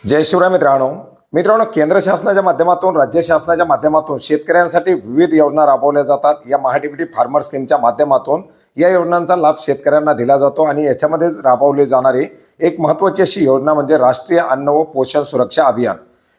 जय शिवराय मित्रांनो, केंद्र शासनाच्या माध्यमातून राज्य शासनाच्या माध्यमातून शेतकऱ्यांसाठी विविध योजना राबवल्या जातात। या महाडीबीटी फार्मर स्कीमच्या माध्यमातून या योजनांचा लाभ शेतकऱ्यांना दिला जातो आणि याच्यामध्ये राबवली जाणारी एक महत्त्वाची अशी योजना म्हणजे राष्ट्रीय अन्न व पोषण सुरक्षा अभियान।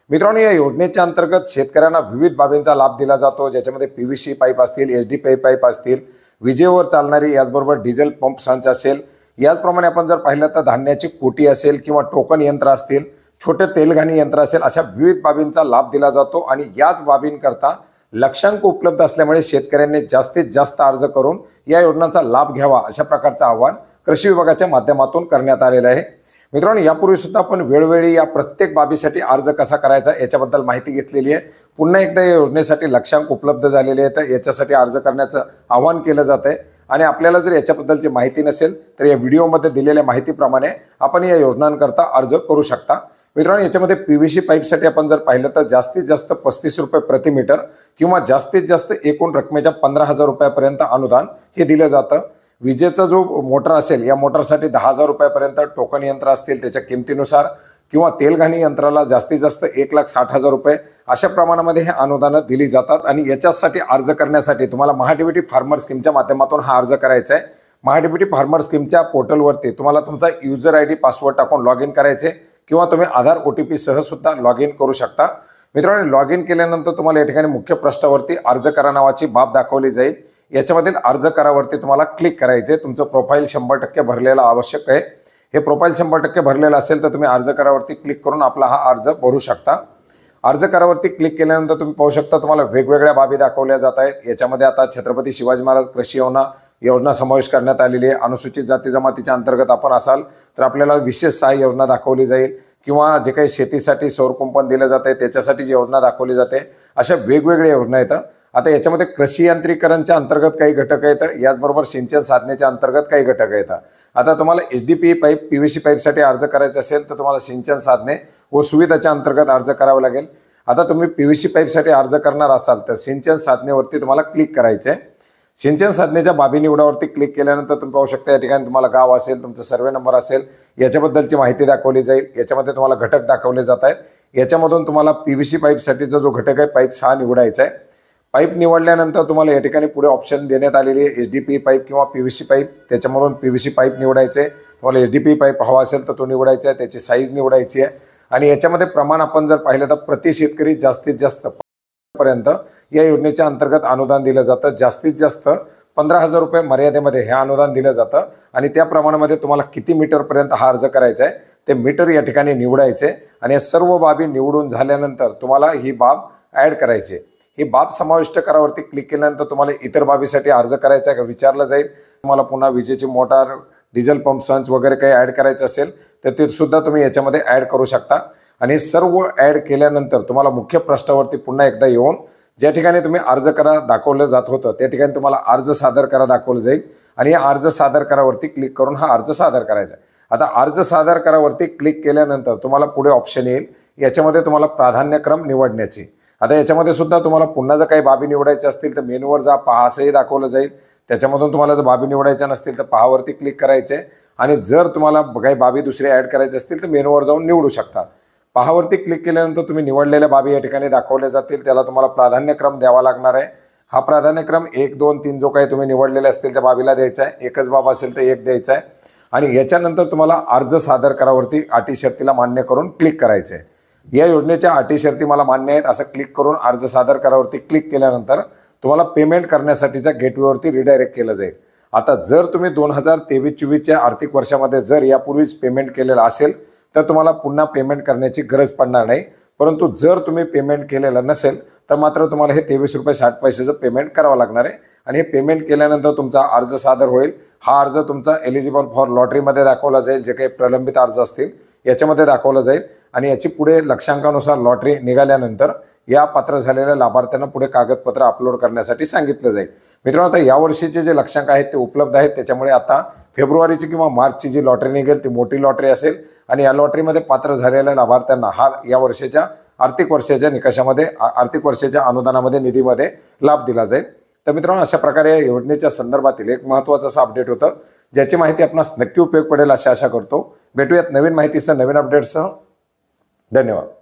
मित्रांनो, या योजनेच्या अंतर्गत शेतकऱ्यांना विविध बाबींचा लाभ दिला जातो, ज्याच्यामध्ये पीव्हीसी पाईप असतील, एचडीपीआई पाईप असतील, विजेवर चालणारी, याचबरोबर डिझेल पंप संच असेल, याचप्रमाणे आपण जर पाहिलं तर धान्याची कोटी असेल किंवा टोकन यंत्र असतील, छोटे तेलघाणी यंत्र असेल, अशा विविध बाबींचा लाभ दिला जातो। आणि याच बाबींकरता लक्षांक उपलब्ध असल्यामुळे शेतकऱ्यांनी जास्तीत जास्त अर्ज करून या योजनांचा लाभ घ्यावा, अशा प्रकारचं आवाहन कृषी विभागाच्या माध्यमातून करण्यात आलेलं आहे। मित्रांनो, यापूर्वी सुद्धा आपण वेळोवेळी या प्रत्येक बाबीसाठी अर्ज कसा करायचा याच्याबद्दल माहिती घेतलेली आहे। पुन्हा एकदा या योजनेसाठी लक्षांक उपलब्ध झालेले आहेत, तर याच्यासाठी अर्ज करण्याचं आवाहन केलं जातं आहे। आणि आपल्याला जर याच्याबद्दलची माहिती नसेल तर या व्हिडिओमध्ये दिलेल्या माहितीप्रमाणे आपण या योजनांकरता अर्ज करू शकता। मित्रांनो, याच्यामध्ये पीव्हीसी पाईपसाठी आपण जर पाहिलं तर जास्तीत जास्त 35 रुपये प्रति मीटर किंवा जास्तीत जास्त एकूण रकमेच्या 15,000 रुपयापर्यंत अनुदान हे दिलं जातं। विजेचा जो मोटर असेल या मोटरसाठी 10,000 रुपयापर्यंत टोकन यंत्र असतील त्याच्या किमतीनुसार किंवा तेलघाणी यंत्राला जास्तीत जास्त 1,60,000 रुपये अशा प्रमाणामध्ये हे अनुदानं दिली जातात। आणि याच्यासाठी अर्ज करण्यासाठी तुम्हाला महाडीबीटी फार्मर स्कीमच्या माध्यमातून हा अर्ज करायचा आहे। महाडीबीटी फार्मर स्कीमच्या पोर्टलवरती तुम्हाला तुमचा यूजर आयडी पासवर्ड टाकून लॉग इन करायचे किंवा तुम्ही आधार OTP सह सुद्धा लॉग इन करू शकता। मित्रांनो, लॉग इन केल्यानंतर तुम्हाला या ठिकाणी मुख्य पृष्ठावरती अर्ज करा नावाची बाब दाखवली जाईल। याच्यामधील अर्ज करावरती तुम्हाला क्लिक करायचे। तुमचं प्रोफाईल 100% भरलेला आवश्यक आहे। हे प्रोफाईल 100% भरलेलं असेल तर तुम्ही अर्ज करावरती क्लिक करून आपला हा अर्ज भरू शकता। अर्ज करावरती क्लिक केल्यानंतर तुम्ही पाहू शकता तुम्हाला वेगवेगळ्या बाबी दाखवल्या जात आहेत। याच्यामध्ये आता छत्रपती शिवाजी महाराज कृषी योजना समावेश करण्यात आलेली आहे। अनुसूचित जाती जमातीच्या अंतर्गत आपण असाल तर आपल्याला विशेष सहाय्य योजना दाखवली जाईल किंवा जे काही शेतीसाठी सौर कुंपण दिलं जाते त्याच्यासाठी जी योजना दाखवली जाते, अशा वेगवेगळ्या योजना आहेत। आता याच्यामध्ये कृषी यांत्रिकरणच्या अंतर्गत काही घटक आहेत, याचबरोबर सिंचन साधनेच्या अंतर्गत काही घटक आहेत। आता तुम्हाला एचडीपीआई पाईप पीव्हीसी पाईपसाठी अर्ज करायचा असेल तर तुम्हाला सिंचन साधने व सुविधाच्या अंतर्गत अर्ज करावा लागेल। आता तुम्ही पीव्हीसी पाईपसाठी अर्ज करणार असाल तर सिंचन साधनेवरती तुम्हाला क्लिक करायचे आहे। सिंचन साधनेच्या बाबी निवडावरती क्लिक केल्यानंतर तुम्ही पाहू शकता या ठिकाणी तुम्हाला गाव असेल, तुमचा सर्वे नंबर असेल, याच्याबद्दलची माहिती दाखवली जाईल। याच्यामध्ये तुम्हाला घटक दाखवले जात आहेत। याच्यामधून तुम्हाला पीव्हीसी पाईपसाठीचा जो घटक आहे पाईप 6 निवडायचा आहे। पाईप निवडल्यानंतर तुम्हाला या ठिकाणी पुढे ऑप्शन देण्यात आलेली आहे एचडीपीआई पाईप किंवा पीव्हीसी पाईप। त्याच्यामधून पीव्हीसी पाईप निवडायचे आहे। तुम्हाला एचडीपीआई पाईप हवा असेल तर तो निवडायचा आहे, त्याची साईज निवडायची आहे। आणि याच्यामध्ये प्रमाण आपण जर पाहिलं तर प्रति शेतकरी जास्तीत जास्त पर्यंत या योजनेच्या अंतर्गत अनुदान दिलं जातं। जास्तीत जास्त 15,000 रुपये मर्यादेमध्ये हे अनुदान दिलं जातं। आणि त्या प्रमाणामध्ये तुम्हाला किती मीटरपर्यंत हा अर्ज करायचा आहे ते मीटर या ठिकाणी निवडायचे। आणि या सर्व बाबी निवडून झाल्यानंतर तुम्हाला ही बाब ॲड करायची। ही बाब समाविष्ट करावरती क्लिक केल्यानंतर तुम्हाला इतर बाबीसाठी अर्ज करायचा आहे का विचारलं जाईल। तुम्हाला पुन्हा विजेची मोटार, डिझेल पंप संच वगैरे काही ॲड करायचं असेल तर ते सुद्धा तुम्ही याच्यामध्ये ॲड करू शकता। आणि सर्व ॲड केल्यानंतर तुम्हाला मुख्य पृष्ठावरती पुन्हा एकदा येऊन ज्या ठिकाणी तुम्ही अर्ज करा दाखवलं जात होतं त्या ठिकाणी तुम्हाला अर्ज सादर करा दाखवलं जाईल। आणि या अर्ज सादर करावरती क्लिक करून हा अर्ज सादर करायचा आहे। आता अर्ज सादर करावरती क्लिक केल्यानंतर तुम्हाला पुढे ऑप्शन येईल, याच्यामध्ये तुम्हाला प्राधान्यक्रम निवडण्याची। आता याच्यामध्ये सुद्धा तुम्हाला पुन्हा जर काही बाबी निवडायच्या असतील तर मेनूवर जा, पहा असंही दाखवलं जाईल। त्याच्यामधून तुम्हाला जर बाबी निवडायच्या नसतील तर पहावरती क्लिक करायचे। आणि जर तुम्हाला काही बाबी दुसरी ॲड करायची असतील तर मेनूवर जाऊन निवडू शकता। पहावरती क्लिक केल्यानंतर तुम्ही निवडलेल्या बाबी या ठिकाणी दाखवल्या जातील, त्याला तुम्हाला प्राधान्यक्रम द्यावा लागणार आहे। हा प्राधान्यक्रम 1, 2, 3 जो काही तुम्ही निवडलेले असतील त्या बाबीला द्यायचा आहे। एकच बाब असेल तर 1 द्यायचा आहे। आणि याच्यानंतर तुम्हाला अर्ज सादर करावरती अटी शर्तीला मान्य करून क्लिक करायचे आहे। या योजनेच्या अटी शर्ती मला मान्य आहेत असं क्लिक करून अर्ज सादर करावरती क्लिक केल्यानंतर तुम्हाला पेमेंट करण्यासाठीच्या गेटवेवरती रिडायरेक्ट केलं जाईल। आता जर तुम्ही 2023-24च्या आर्थिक वर्षामध्ये जर यापूर्वीच पेमेंट केलेलं असेल तर तुम्हाला पुन्हा पेमेंट करण्याची गरज पडणार नाही। परंतु जर तुम्ही पेमेंट केलेलं नसेल तर मात्र तुम्हाला हे 23 रुपये 60 पैसेचं पेमेंट करावं लागणार आहे। आणि हे पेमेंट केल्यानंतर तुमचा अर्ज सादर होईल। हा अर्ज तुमचा एलिजिबल फॉर लॉटरीमध्ये दाखवला जाईल, जे काही प्रलंबित अर्ज असतील याच्यामध्ये दाखवलं जाईल। आणि याची पुढे लक्षांकानुसार लॉटरी निघाल्यानंतर या पात्र झालेल्या लाभार्थ्यांना पुढे कागदपत्र अपलोड करण्यासाठी सांगितलं जाईल। मित्रांनो, आता यावर्षीचे जे लक्षांक आहेत ते उपलब्ध आहेत। त्याच्यामुळे आता फेब्रुवारीची किंवा मार्चची जी लॉटरी निघेल ती मोठी लॉटरी असेल। आणि या लॉटरीमध्ये पात्र झालेल्या लाभार्थ्यांना हा या वर्षाच्या आर्थिक वर्षाच्या निकषामध्ये आर्थिक वर्षाच्या अनुदानामध्ये निधीमध्ये लाभ दिला जाईल। तर मित्रांनो, अशा प्रकारे या योजनेच्या संदर्भातील एक महत्त्वाचं असं अपडेट होतं, ज्याची माहिती आपणास नक्की उपयोग पडेल अशी आशा करतो। भेटूयात नवीन माहितीसह, नवीन अपडेट्ससह। धन्यवाद.